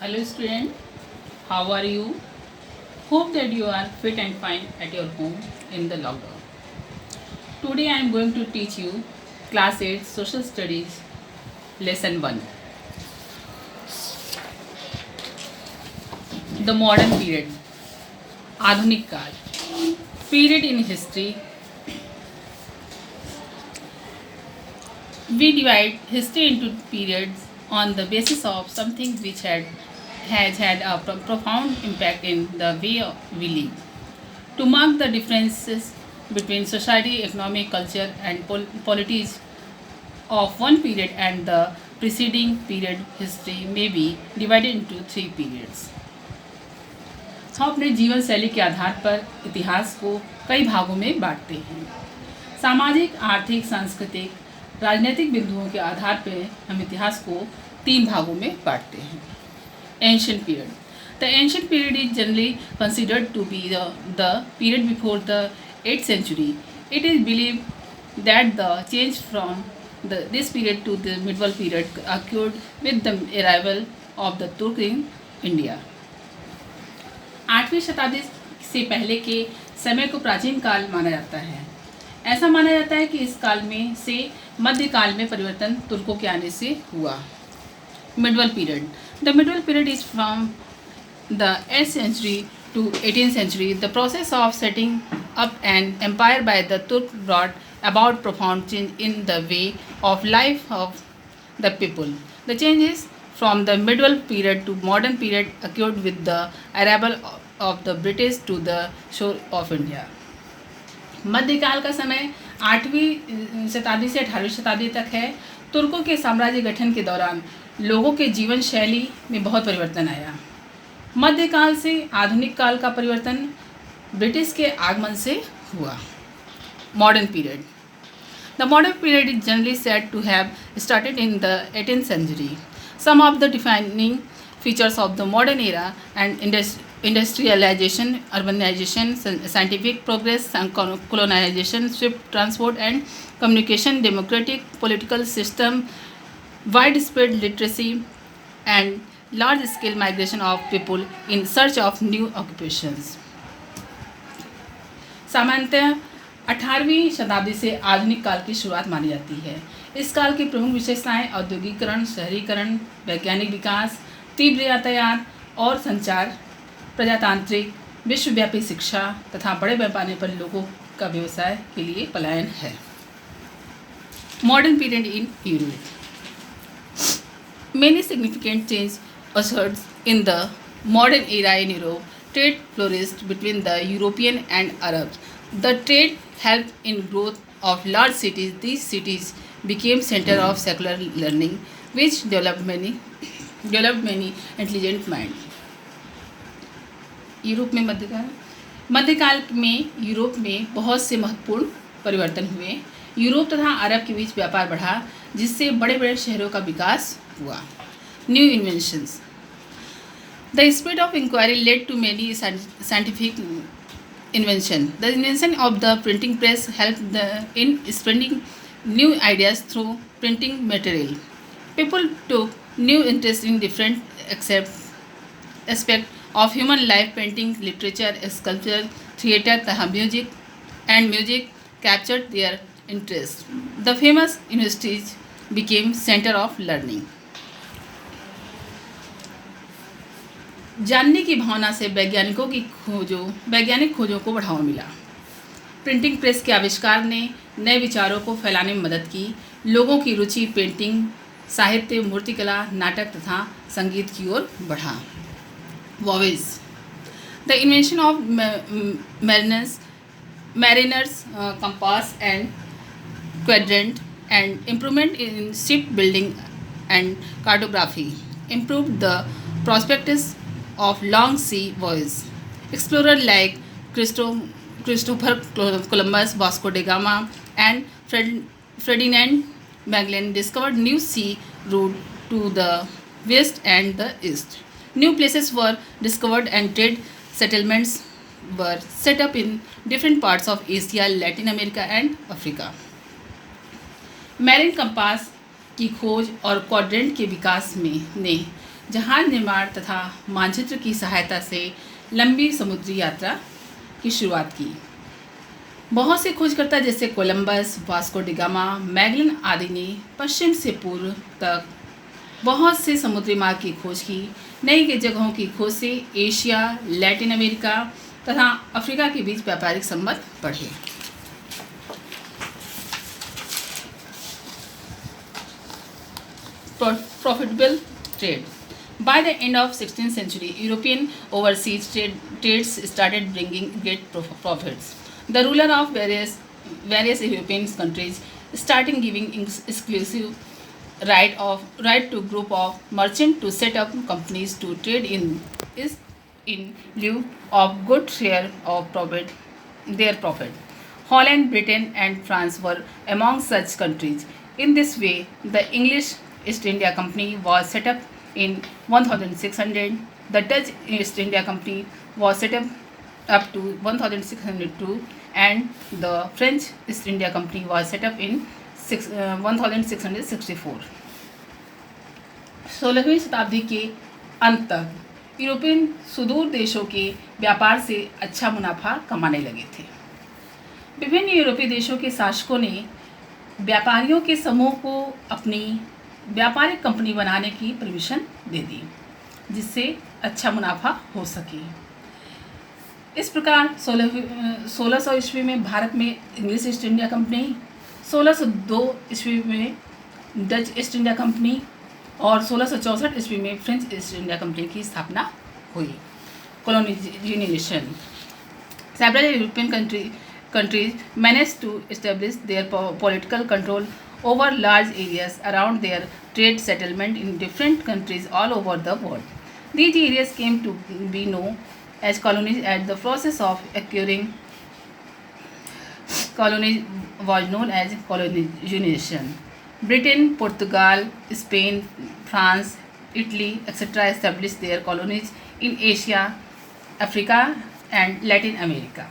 Hello student, how are you? Hope that you are fit and fine at your home in the lockdown. Today I am going to teach you class 8 social studies lesson 1, the modern period, आधुनिक काल. Period in history. We divide history into periods on the basis of something which has had a profound impact in the way we live. To mark the differences between society, economic, culture, and politics of one period and the preceding period, history may be divided into three periods. हम अपने जीवन शैली के आधार पर इतिहास को कई भागों में बांटते हैं. सामाजिक, आर्थिक, सांस्कृतिक, राजनीतिक बिंदुओं के आधार पर हम इतिहास को तीन भागों में बांटते हैं. Ancient period. The ancient period is generally considered to be the period before the 8th century. It is believed that the change from this period to the medieval period occurred with the arrival of the Turk in India. 8वीं शताब्दी से पहले के समय को प्राचीन काल माना जाता है. ऐसा माना जाता है कि इस काल में से मध्यकाल में परिवर्तन तुर्कों के आने से हुआ. Medieval period. The medieval period is from the 8th century to 18th century. The process of setting up an empire by the Turk brought about profound change in the way of life of the people. The changes from the medieval period to modern period occurred with the arrival of the British to the shore of India. मध्यकाल का समय 8वीं शताब्दी से 18वीं शताब्दी तक है. तुर्कों के साम्राज्य गठन के दौरान लोगों के जीवन शैली में बहुत परिवर्तन आया. मध्यकाल से आधुनिक काल का परिवर्तन ब्रिटिश के आगमन से हुआ. Modern period. The modern period is generally said to have started in the 18th century. Some of the defining features of the modern era and industrialization, urbanization, scientific progress, colonization, swift transport and communication, democratic political system, widespread literacy, and large-scale migration of people in search of new occupations. सामान्यतः 18वीं शताब्दी से आधुनिक काल की शुरुआत मानी जाती है. इस काल की प्रमुख विशेषताएं औद्योगिकरण, शहरीकरण, वैज्ञानिक विकास, तीव्र यातायात और संचार, प्रजातांत्रिक, विश्वव्यापी शिक्षा तथा बड़े पैमाने पर लोगों का व्यवसाय के लिए पलायन है. Modern period in Europe. Many significant changes occurred in the modern era in Europe. Trade flourished between the European and Arabs. The trade helped in growth of large cities. These cities became center of secular learning, which developed many intelligent minds. Europe में मध्यकाल में Europe में बहुत से महत्वपूर्ण परिवर्तन हुए. Europe तथा अरब के बीच व्यापार बढ़ा, जिससे बड़े बड़े शहरों का विकास हुआ. New inventions. The speed of inquiry led to many scientific invention. The invention of the printing press helped in spreading new ideas through printing material. People took new interest in different aspects of human life. Painting, literature, sculpture, theatre, music captured their interest. The famous universities became center of learning. जानने की भावना से वैज्ञानिक खोजों को बढ़ावा मिला. Printing press के आविष्कार ने नए विचारों को फैलाने में मदद की. लोगों की रुचि पेंटिंग, साहित्य, मूर्तिकला, नाटक तथा संगीत की ओर बढ़ा. Voyages. The invention of mariners compass and quadrant and improvement in ship building and cartography improved the prospects of long sea voyages. Explorers like Christopher Columbus, Vasco da Gama, and Ferdinand Magellan discovered new sea routes to the west and the east. New places were discovered and trade settlements were set up in different parts of Asia, Latin America, and Africa. Marine compass की खोज और quadrant के विकास में ने जहाज निर्माण तथा मानचित्र की सहायता से लंबी समुद्री यात्रा की शुरुआत की। बहुत से खोजकर्ता जैसे Columbus, Vasco D gamma, Magellan आदि ने पश्चिम से पूर्व तक बहुत से समुद्री मार्ग की खोज की। नई जगहों की खोज से एशिया, लैटिन अमेरिका तथा अफ्रीका के बीच व्यापारिक संबंध बढ़े। Profitable trade. By the end of 16th century, European overseas trades started bringing great profits. The ruler of various European countries started giving exclusive right to group of merchants to set up companies to trade in lieu of good share of their profit. Holland, Britain, and France were among such countries. In this way, the English East India Company was set up in 1600. The Dutch East India Company was set up to 1602, and the French East India Company was set up in 1664. 16वीं शताब्दी के अंत तक European सुदूर देशों के व्यापार से अच्छा मुनाफा कमाने लगे थे। विभिन्न यूरोपीय देशों के शासकों ने व्यापारियों के समूह को अपनी व्यापारिक कंपनी बनाने की परमिशन दे दी, जिससे अच्छा मुनाफा हो सके। इस प्रकार 1600 ईस्वी में भारत में इंग्लिश ईस्ट इंडिया कंपनी, 1602 ईस्वी में डच ईस्ट इंडिया कंपनी और 1664 ईस्वी में फ्रेंच ईस्ट इंडिया कंपनी की स्थापना हुई। Colonisation. Several European countries managed to establish their political control over large areas around their trade settlement in different countries all over the world. These areas came to be known as colonies, and the process of acquiring colonies was known as colonization. Britain, Portugal, Spain, France, Italy, etc. established their colonies in Asia, Africa, and Latin America.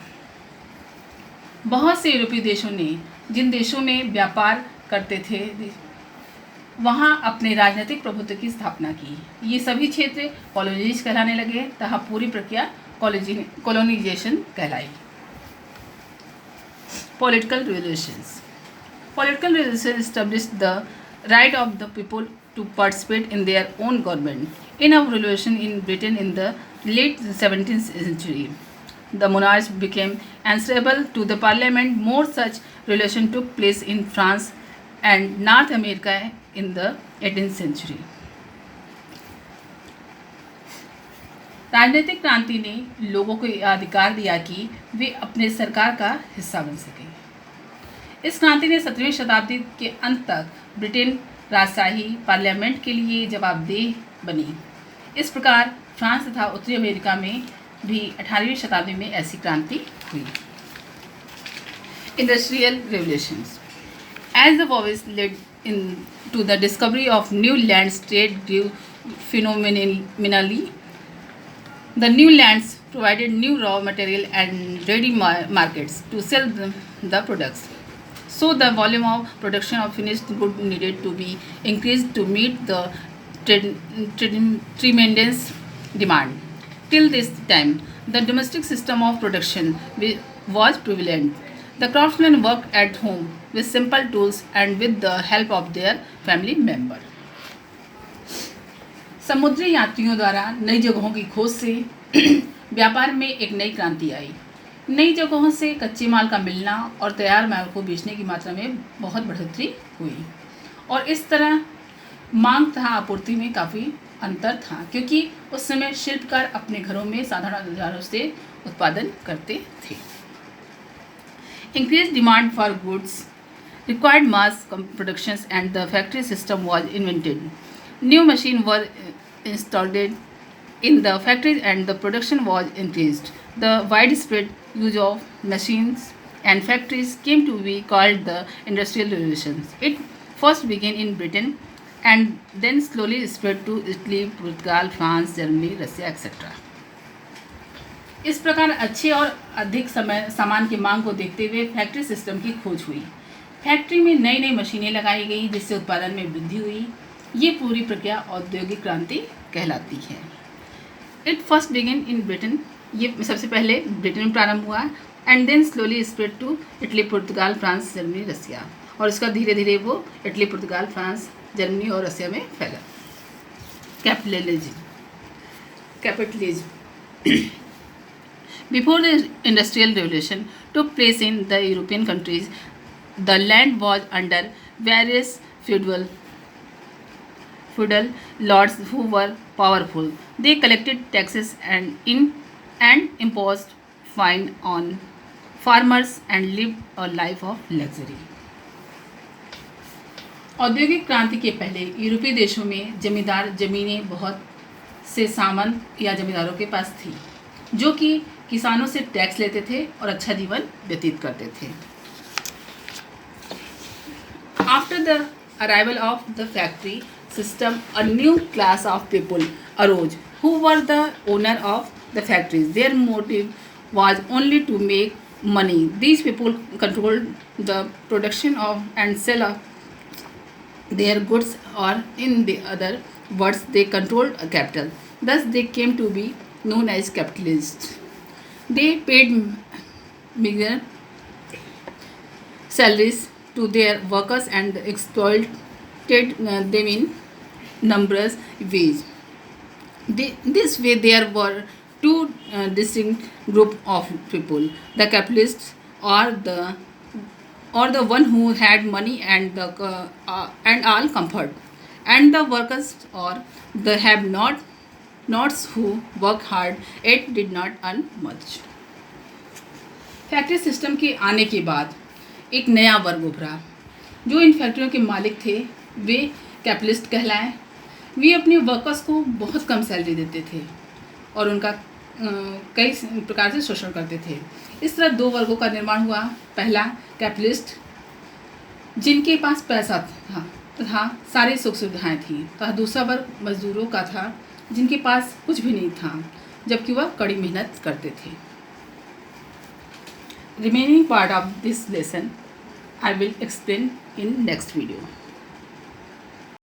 बहुत से यूरोपीय देशों ने जिन देशों में व्यापार करते थे वहाँ अपने राजनीतिक प्रभुत्व की स्थापना की। ये सभी क्षेत्र कॉलोनीज कहलाने लगे तथा पूरी प्रक्रिया कॉलोनाइजेशन कहलाई। Political revolutions. Political revolution established the right of the people to participate in their own government. In a revolution in Britain in the late 17th century, the monarchs became answerable to the parliament. More such revolution took place in France and North America in the 18th century. राजनीतिक क्रांति ने लोगों को अधिकार दिया कि वे अपने सरकार का हिस्सा बन सकें। इस क्रांति ने 17वीं शताब्दी के अंत तक ब्रिटेन राजशाही पार्लियामेंट के लिए जवाबदेह बनी। इस प्रकार फ्रांस तथा उत्तरी अमेरिका में भी 18वीं शताब्दी में ऐसी क्रांति हुई। Industrial revolutions. As the voice led to the discovery of new lands, trade grew phenomenally. The new lands provided new raw material and ready markets to sell the products. So the volume of production of finished goods needed to be increased to meet the tremendous demand. Till this time, the domestic system of production was prevalent. The craftsmen worked at home with simple tools and with the help of their family member. समुद्री यात्रियों द्वारा नई जगहों की खोज से व्यापार में एक नई क्रांति आई। नई जगहों से कच्चे माल का मिलना और तैयार माल को बेचने की मात्रा में बहुत बढ़ोतरी हुई और इस तरह मांग तथा आपूर्ति में काफ़ी अंतर था, क्योंकि उस समय शिल्पकार अपने घरों में साधारण औजारों से उत्पादन करते थे। Increased demand for goods required mass productions and the factory system was invented. New machines were installed in the factories and the production was increased. The widespread use of machines and factories came to be called the Industrial Revolution. It first began in Britain and then slowly spread to Italy, Portugal, France, Germany, Russia, etc. इस प्रकार अच्छे और अधिक सामान की मांग को देखते हुए फैक्ट्री सिस्टम की खोज हुई। फैक्ट्री में नई नई मशीनें लगाई गई जिससे उत्पादन में वृद्धि हुई। ये पूरी प्रक्रिया औद्योगिक क्रांति कहलाती है। It first begin in Britain, ये सबसे पहले ब्रिटेन में प्रारंभ हुआ, and then slowly spread to Italy, Portugal, France, Germany, Russia, और इसका धीरे धीरे वो इटली, पुर्तगाल, फ्रांस, जर्मनी और रसिया में फैला। Capitalism Before the Industrial Revolution took place in the European countries, the land was under various feudal lords who were powerful. They collected taxes and imposed fine on farmers and lived a life of luxury. औद्योगिक क्रांति के पहले यूरोपीय देशों में जमींदार जमीनें बहुत से सामंत या जमींदारों के पास थी, जो कि किसानों से टैक्स लेते थे और अच्छा जीवन व्यतीत करते थे। After the arrival of the factory system, a new class of people arose who were the owner of the factories. Their motive was only to make money. These people controlled the production of and sell of their goods, or in the other words, they controlled a capital. Thus, they came to be known as capitalists. They paid meager salaries to their workers and exploited them in numerous ways. This way, there were two distinct group of people: the capitalists, or the one who had money and all comfort, and the workers, or the have-nots who work hard yet did not earn much. Factory system के आने के बाद एक नया वर्ग उभरा। जो इन फैक्ट्रियों के मालिक थे वे कैपिटलिस्ट कहलाए। वे अपने वर्कर्स को बहुत कम सैलरी देते थे और उनका कई प्रकार से शोषण करते थे। इस तरह दो वर्गों का निर्माण हुआ। पहला कैपिटलिस्ट, जिनके पास पैसा था तथा सारी सुख सुविधाएं थी, तथा दूसरा वर्ग मजदूरों का था जिनके पास कुछ भी नहीं था, जबकि वह कड़ी मेहनत करते थे। Remaining part of this lesson I will explain in next video.